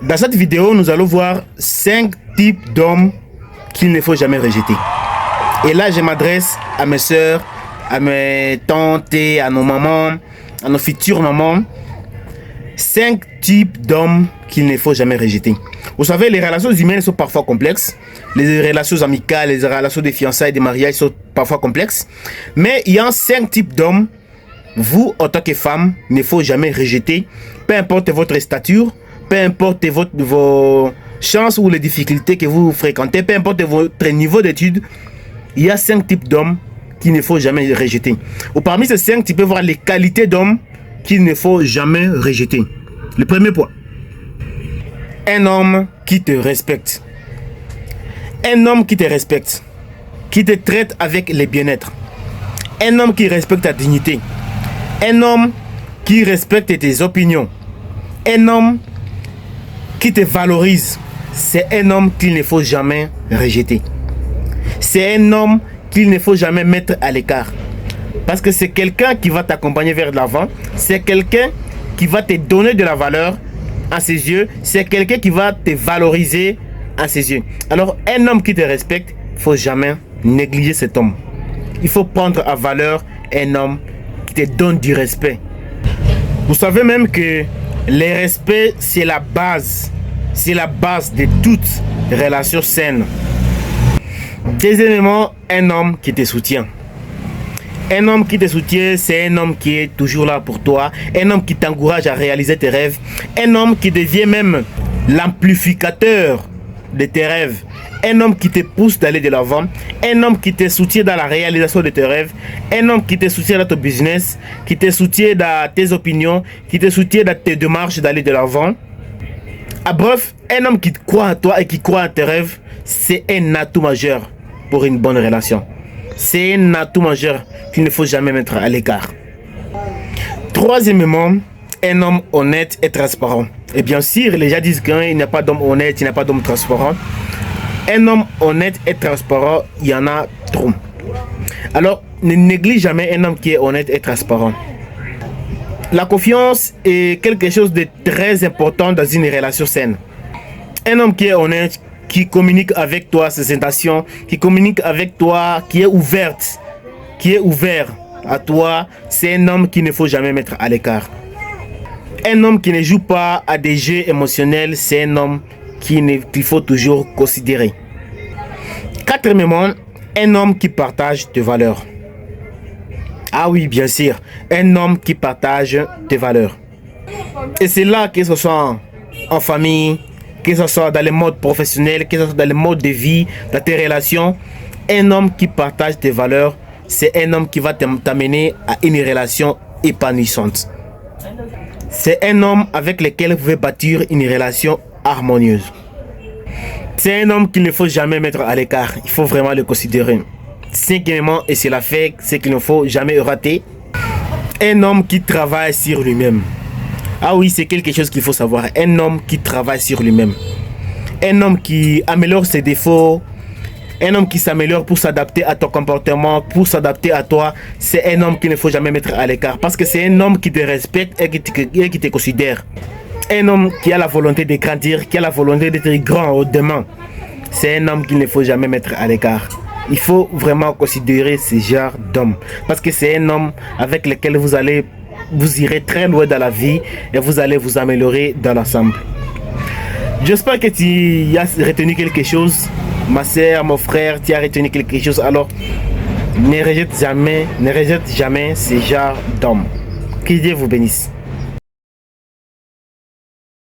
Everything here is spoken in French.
Dans cette vidéo, nous allons voir 5 types d'hommes qu'il ne faut jamais rejeter. Et là, je m'adresse à mes soeurs, à mes tantes, à nos mamans, à nos futures mamans. 5 types d'hommes qu'il ne faut jamais rejeter. Vous savez, les relations humaines sont parfois complexes. Les relations amicales, les relations de fiançailles, de mariage sont parfois complexes. Mais il y a 5 types d'hommes, vous, en tant que femme, il ne faut jamais rejeter. Peu importe votre stature, peu importe vos chances ou les difficultés que vous fréquentez, peu importe votre niveau d'études, il y a 5 types d'hommes qu'il ne faut jamais rejeter. Ou parmi ces 5, tu peux voir les qualités d'hommes qu'il ne faut jamais rejeter. Le premier point. Un homme qui te respecte. Un homme qui te respecte. Qui te traite avec le bien-être. Un homme qui respecte ta dignité. Un homme qui respecte tes opinions. Un homme qui te valorise. C'est un homme qu'il ne faut jamais rejeter. C'est un homme qu'il ne faut jamais mettre à l'écart. Parce que c'est quelqu'un qui va t'accompagner vers l'avant. C'est quelqu'un qui va te donner de la valeur à ses yeux. C'est quelqu'un qui va te valoriser à ses yeux. Alors, un homme qui te respecte, il ne faut jamais négliger cet homme. Il faut prendre à valeur un homme qui te donne du respect. Vous savez même que le respect, c'est la base. C'est la base de toute relation saine. Deuxièmement, un homme qui te soutient. Un homme qui te soutient, c'est un homme qui est toujours là pour toi. Un homme qui t'encourage à réaliser tes rêves. Un homme qui devient même l'amplificateur de tes rêves. Un homme qui te pousse d'aller de l'avant. Un homme qui te soutient dans la réalisation de tes rêves. Un homme qui te soutient dans ton business. Qui te soutient dans tes opinions. Qui te soutient dans tes démarches d'aller de l'avant. À bref, un homme qui croit en toi et qui croit en tes rêves, c'est un atout majeur pour une bonne relation. C'est un atout majeur qu'il ne faut jamais mettre à l'écart. Troisièmement, un homme honnête et transparent. Et bien sûr, les gens disent qu'il n'y a pas d'homme honnête, il n'y a pas d'homme transparent. Un homme honnête et transparent, il y en a trop. Alors, ne néglige jamais un homme qui est honnête et transparent. La confiance est quelque chose de très important dans une relation saine. Un homme qui est honnête, qui communique avec toi ses intentions, qui communique avec toi, qui est ouvert à toi, c'est un homme qu'il ne faut jamais mettre à l'écart. Un homme qui ne joue pas à des jeux émotionnels, c'est un homme qu'il faut toujours considérer. Quatrièmement, un homme qui partage tes valeurs. Ah oui, bien sûr, un homme qui partage tes valeurs. Et c'est là que ce soit en famille, que ce soit dans le mode professionnel, que ce soit dans le mode de vie, dans tes relations, un homme qui partage tes valeurs, c'est un homme qui va t'amener à une relation épanouissante. C'est un homme avec lequel vous pouvez bâtir une relation harmonieuse. C'est un homme qu'il ne faut jamais mettre à l'écart, il faut vraiment le considérer. Cinquièmement, et c'est la fait, c'est qu'il ne faut jamais rater, un homme qui travaille sur lui-même. Ah oui, c'est quelque chose qu'il faut savoir. Un homme qui travaille sur lui-même. Un homme qui améliore ses défauts. Un homme qui s'améliore pour s'adapter à ton comportement, pour s'adapter à toi. C'est un homme qu'il ne faut jamais mettre à l'écart. Parce que c'est un homme qui te respecte et qui te considère. Un homme qui a la volonté de grandir, qui a la volonté d'être grand demain. C'est un homme qu'il ne faut jamais mettre à l'écart. Il faut vraiment considérer ce genre d'homme. Parce que c'est un homme avec lequel vous irez très loin dans la vie et vous allez vous améliorer dans l'ensemble. J'espère que tu as retenu quelque chose. Ma soeur, mon frère, tu as retenu quelque chose. Alors, ne rejette jamais ce genre d'homme. Que Dieu vous bénisse.